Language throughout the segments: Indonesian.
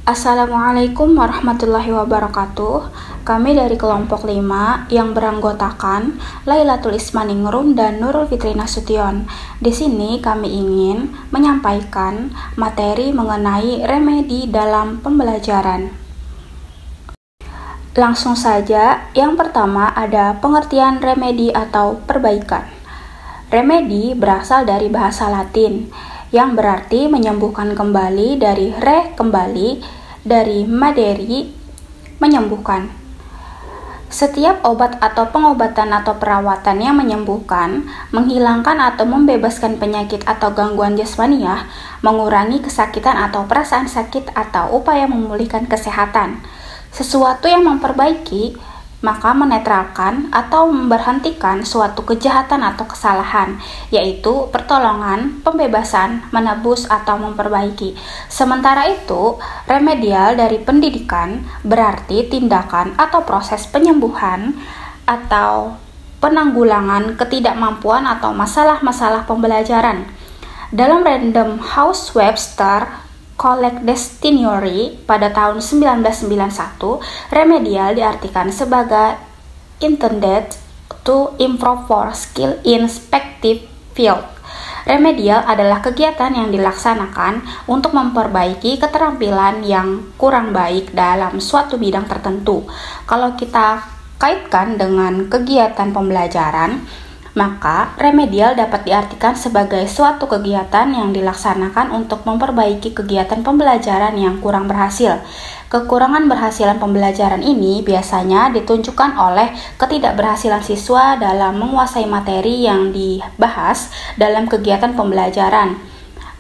Assalamualaikum warahmatullahi wabarakatuh. Kami dari kelompok 5 yang beranggotakan Lailatul Ismaningrum dan Nurul Fitri Nasution. Di sini kami ingin menyampaikan materi mengenai remedi dalam pembelajaran. Langsung saja, yang pertama ada pengertian remedi atau perbaikan. Remedi berasal dari bahasa Latin yang berarti menyembuhkan kembali, dari kembali, dari maderi, menyembuhkan. Setiap obat atau pengobatan atau perawatan yang menyembuhkan, menghilangkan atau membebaskan penyakit atau gangguan jasmaniah, mengurangi kesakitan atau perasaan sakit atau upaya memulihkan kesehatan. Sesuatu yang memperbaiki, maka menetralkan atau memberhentikan suatu kejahatan atau kesalahan, yaitu pertolongan, pembebasan, menebus, atau memperbaiki. Sementara itu, remedial dari pendidikan berarti tindakan atau proses penyembuhan atau penanggulangan ketidakmampuan atau masalah-masalah pembelajaran. Dalam Random House Webster Collect Dictionary pada tahun 1991, remedial diartikan sebagai intended to improve for skill in specific field. Remedial adalah kegiatan yang dilaksanakan untuk memperbaiki keterampilan yang kurang baik dalam suatu bidang tertentu. Kalau kita kaitkan dengan kegiatan pembelajaran, maka remedial dapat diartikan sebagai suatu kegiatan yang dilaksanakan untuk memperbaiki kegiatan pembelajaran yang kurang berhasil. Kekurangan berhasilan pembelajaran ini biasanya ditunjukkan oleh ketidakberhasilan siswa dalam menguasai materi yang dibahas dalam kegiatan pembelajaran.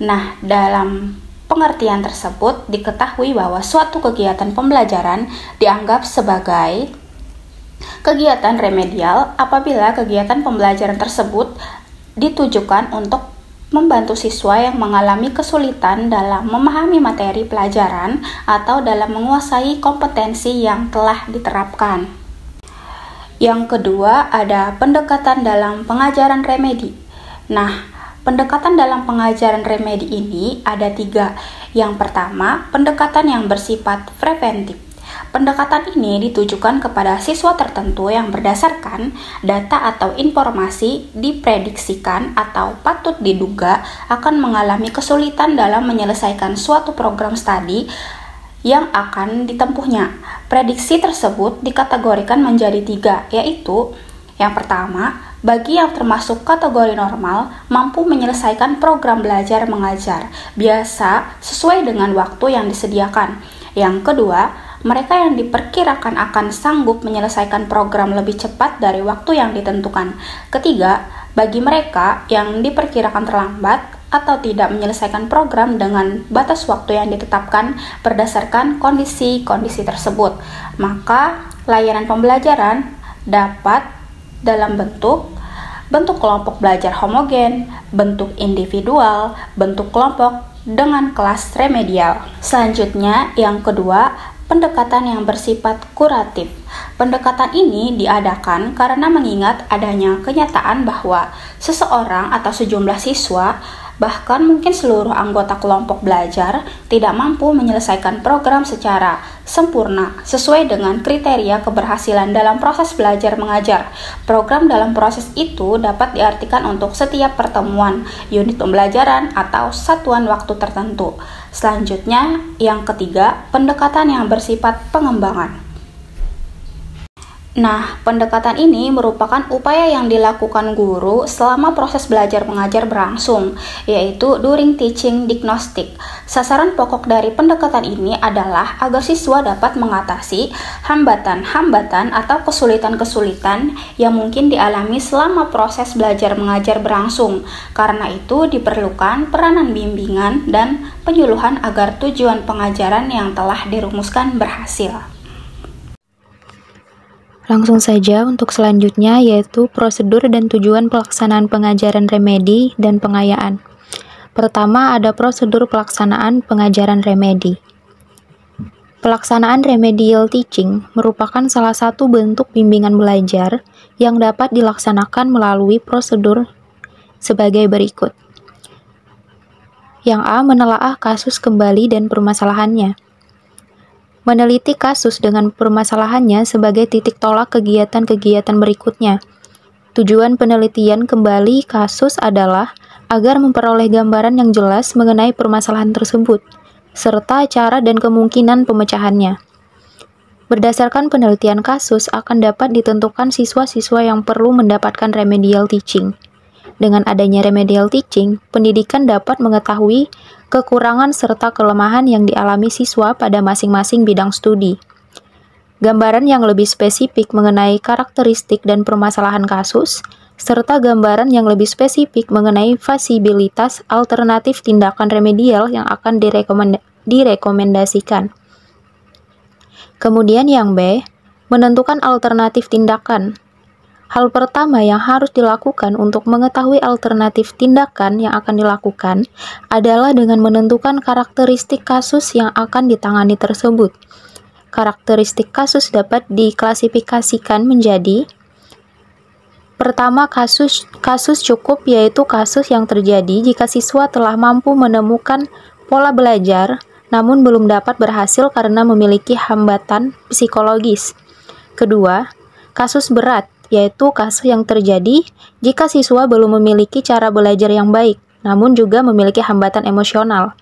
Nah, dalam pengertian tersebut diketahui bahwa suatu kegiatan pembelajaran dianggap sebagai kegiatan remedial apabila kegiatan pembelajaran tersebut ditujukan untuk membantu siswa yang mengalami kesulitan dalam memahami materi pelajaran atau dalam menguasai kompetensi yang telah diterapkan. Yang kedua, ada pendekatan dalam pengajaran remedi. Nah, pendekatan dalam pengajaran remedi ini ada 3. Yang pertama, pendekatan yang bersifat preventif. Pendekatan ini ditujukan kepada siswa tertentu yang berdasarkan data atau informasi diprediksikan atau patut diduga akan mengalami kesulitan dalam menyelesaikan suatu program studi yang akan ditempuhnya. Prediksi tersebut dikategorikan menjadi 3, yaitu yang pertama, bagi yang termasuk kategori normal, mampu menyelesaikan program belajar mengajar, biasa sesuai dengan waktu yang disediakan. Yang kedua, mereka yang diperkirakan akan sanggup menyelesaikan program lebih cepat dari waktu yang ditentukan. Ketiga, bagi mereka yang diperkirakan terlambat atau tidak menyelesaikan program dengan batas waktu yang ditetapkan berdasarkan kondisi-kondisi tersebut. Maka, layanan pembelajaran dapat dalam bentuk kelompok belajar homogen, bentuk individual, bentuk kelompok dengan kelas remedial. Selanjutnya, yang kedua, pendekatan yang bersifat kuratif. Pendekatan ini diadakan karena mengingat adanya kenyataan bahwa seseorang atau sejumlah siswa, bahkan mungkin seluruh anggota kelompok belajar, tidak mampu menyelesaikan program secara sempurna sesuai dengan kriteria keberhasilan dalam proses belajar mengajar. Program dalam proses itu dapat diartikan untuk setiap pertemuan, unit pembelajaran, atau satuan waktu tertentu. Selanjutnya, yang ketiga, pendekatan yang bersifat pengembangan. Nah, pendekatan ini merupakan upaya yang dilakukan guru selama proses belajar mengajar berlangsung, yaitu during teaching diagnostic. Sasaran pokok dari pendekatan ini adalah agar siswa dapat mengatasi hambatan-hambatan atau kesulitan-kesulitan yang mungkin dialami selama proses belajar mengajar berlangsung. Karena itu diperlukan peranan bimbingan dan penyuluhan agar tujuan pengajaran yang telah dirumuskan berhasil. Langsung saja untuk selanjutnya, yaitu prosedur dan tujuan pelaksanaan pengajaran remedi dan pengayaan. Pertama, ada prosedur pelaksanaan pengajaran remedi. Pelaksanaan remedial teaching merupakan salah satu bentuk bimbingan belajar yang dapat dilaksanakan melalui prosedur sebagai berikut. Yang A, menelaah kasus kembali dan permasalahannya. meneliti kasus dengan permasalahannya sebagai titik tolak kegiatan-kegiatan berikutnya. Tujuan penelitian kembali kasus adalah agar memperoleh gambaran yang jelas mengenai permasalahan tersebut, serta cara dan kemungkinan pemecahannya. Berdasarkan penelitian kasus akan dapat ditentukan siswa-siswa yang perlu mendapatkan remedial teaching. Dengan adanya remedial teaching, pendidikan dapat mengetahui kekurangan serta kelemahan yang dialami siswa pada masing-masing bidang studi. Gambaran yang lebih spesifik mengenai karakteristik dan permasalahan kasus, serta gambaran yang lebih spesifik mengenai fasibilitas alternatif tindakan remedial yang akan direkomendasikan. Kemudian yang B, menentukan alternatif tindakan. Hal pertama yang harus dilakukan untuk mengetahui alternatif tindakan yang akan dilakukan adalah dengan menentukan karakteristik kasus yang akan ditangani tersebut. Karakteristik kasus dapat diklasifikasikan menjadi: pertama, kasus cukup, yaitu kasus yang terjadi jika siswa telah mampu menemukan pola belajar namun belum dapat berhasil karena memiliki hambatan psikologis. Kedua, kasus berat, yaitu kasus yang terjadi jika siswa belum memiliki cara belajar yang baik, namun juga memiliki hambatan emosional.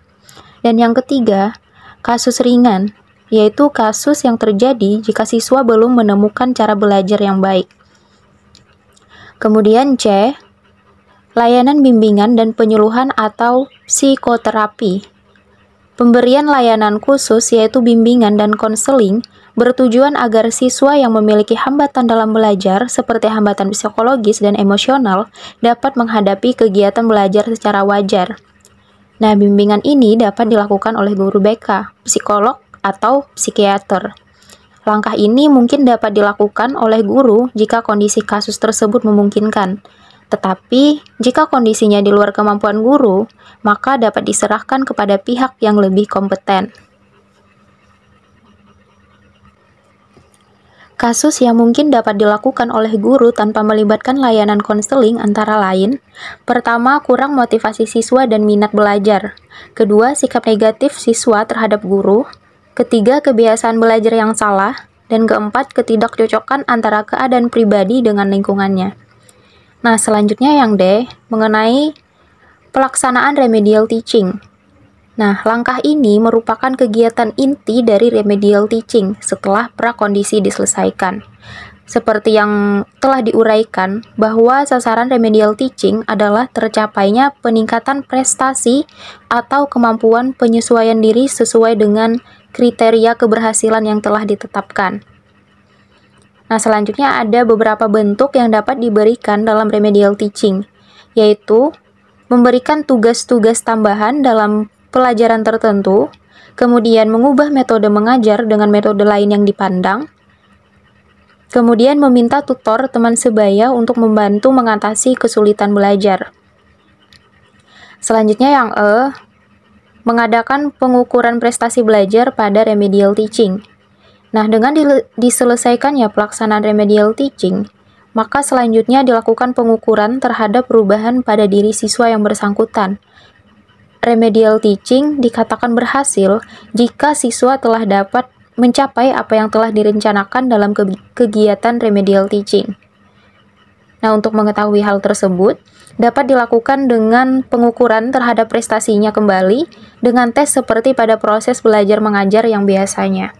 Dan yang ketiga, kasus ringan, yaitu kasus yang terjadi jika siswa belum menemukan cara belajar yang baik. Kemudian C, layanan bimbingan dan penyuluhan atau psikoterapi. Pemberian layanan khusus yaitu bimbingan dan konseling bertujuan agar siswa yang memiliki hambatan dalam belajar seperti hambatan psikologis dan emosional dapat menghadapi kegiatan belajar secara wajar. Nah, bimbingan ini dapat dilakukan oleh guru BK, psikolog, atau psikiater. Langkah ini mungkin dapat dilakukan oleh guru jika kondisi kasus tersebut memungkinkan. Tetapi, jika kondisinya di luar kemampuan guru, maka dapat diserahkan kepada pihak yang lebih kompeten. Kasus yang mungkin dapat dilakukan oleh guru tanpa melibatkan layanan konseling antara lain: pertama, kurang motivasi siswa dan minat belajar. Kedua, sikap negatif siswa terhadap guru. Ketiga, kebiasaan belajar yang salah. Dan keempat, ketidakcocokan antara keadaan pribadi dengan lingkungannya. Nah, selanjutnya yang D, mengenai pelaksanaan remedial teaching. Nah, langkah ini merupakan kegiatan inti dari remedial teaching setelah prakondisi diselesaikan. Seperti yang telah diuraikan, bahwa sasaran remedial teaching adalah tercapainya peningkatan prestasi atau kemampuan penyesuaian diri sesuai dengan kriteria keberhasilan yang telah ditetapkan. Nah, selanjutnya ada beberapa bentuk yang dapat diberikan dalam remedial teaching, yaitu memberikan tugas-tugas tambahan dalam pelajaran tertentu, kemudian mengubah metode mengajar dengan metode lain yang dipandang, kemudian meminta tutor teman sebaya untuk membantu mengatasi kesulitan belajar. Selanjutnya yang E, mengadakan pengukuran prestasi belajar pada remedial teaching. Nah, dengan diselesaikannya pelaksanaan remedial teaching, maka selanjutnya dilakukan pengukuran terhadap perubahan pada diri siswa yang bersangkutan. Remedial teaching dikatakan berhasil jika siswa telah dapat mencapai apa yang telah direncanakan dalam kegiatan remedial teaching. Nah, untuk mengetahui hal tersebut, dapat dilakukan dengan pengukuran terhadap prestasinya kembali dengan tes seperti pada proses belajar mengajar yang biasanya.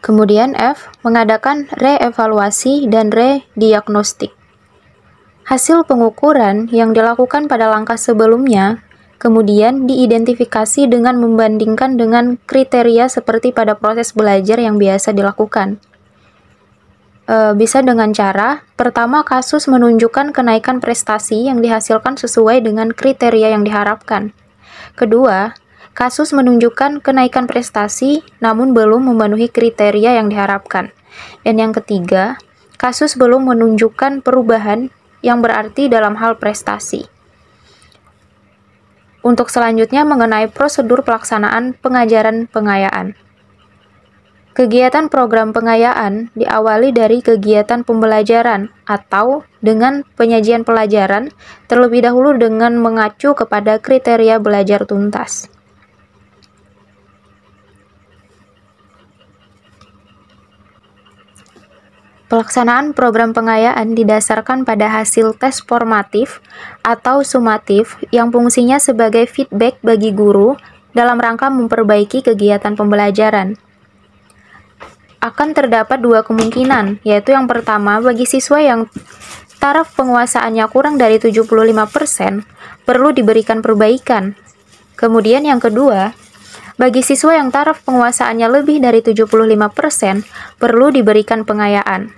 Kemudian F, mengadakan reevaluasi dan rediagnostik. Hasil pengukuran yang dilakukan pada langkah sebelumnya, kemudian diidentifikasi dengan membandingkan dengan kriteria seperti pada proses belajar yang biasa dilakukan. Bisa dengan cara, pertama, kasus menunjukkan kenaikan prestasi yang dihasilkan sesuai dengan kriteria yang diharapkan. Kedua, kasus menunjukkan kenaikan prestasi namun belum memenuhi kriteria yang diharapkan. Dan yang ketiga, kasus belum menunjukkan perubahan yang berarti dalam hal prestasi. Untuk selanjutnya mengenai prosedur pelaksanaan pengajaran pengayaan. Kegiatan program pengayaan diawali dari kegiatan pembelajaran atau dengan penyajian pelajaran terlebih dahulu dengan mengacu kepada kriteria belajar tuntas. Pelaksanaan program pengayaan didasarkan pada hasil tes formatif atau sumatif yang fungsinya sebagai feedback bagi guru dalam rangka memperbaiki kegiatan pembelajaran. Akan terdapat dua kemungkinan, yaitu yang pertama, bagi siswa yang taraf penguasaannya kurang dari 75%, perlu diberikan perbaikan. Kemudian yang kedua, bagi siswa yang taraf penguasaannya lebih dari 75%, perlu diberikan pengayaan.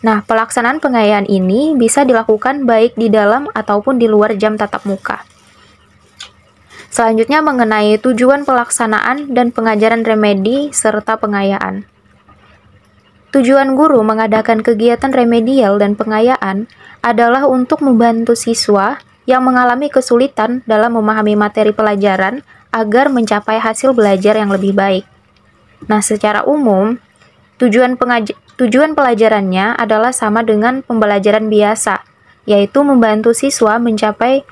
Nah, pelaksanaan pengayaan ini bisa dilakukan baik di dalam ataupun di luar jam tatap muka. Selanjutnya mengenai tujuan pelaksanaan dan pengajaran remedi serta pengayaan. Tujuan guru mengadakan kegiatan remedial dan pengayaan adalah untuk membantu siswa yang mengalami kesulitan dalam memahami materi pelajaran agar mencapai hasil belajar yang lebih baik. Nah, secara umum, tujuan pelajarannya adalah sama dengan pembelajaran biasa, yaitu membantu siswa mencapai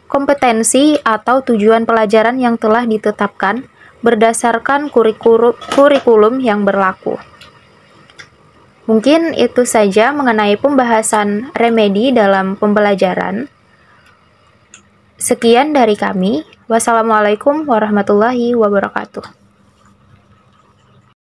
kompetensi atau tujuan pelajaran yang telah ditetapkan berdasarkan kurikulum yang berlaku. Mungkin itu saja mengenai pembahasan remedi dalam pembelajaran. Sekian dari kami. Wassalamualaikum warahmatullahi wabarakatuh.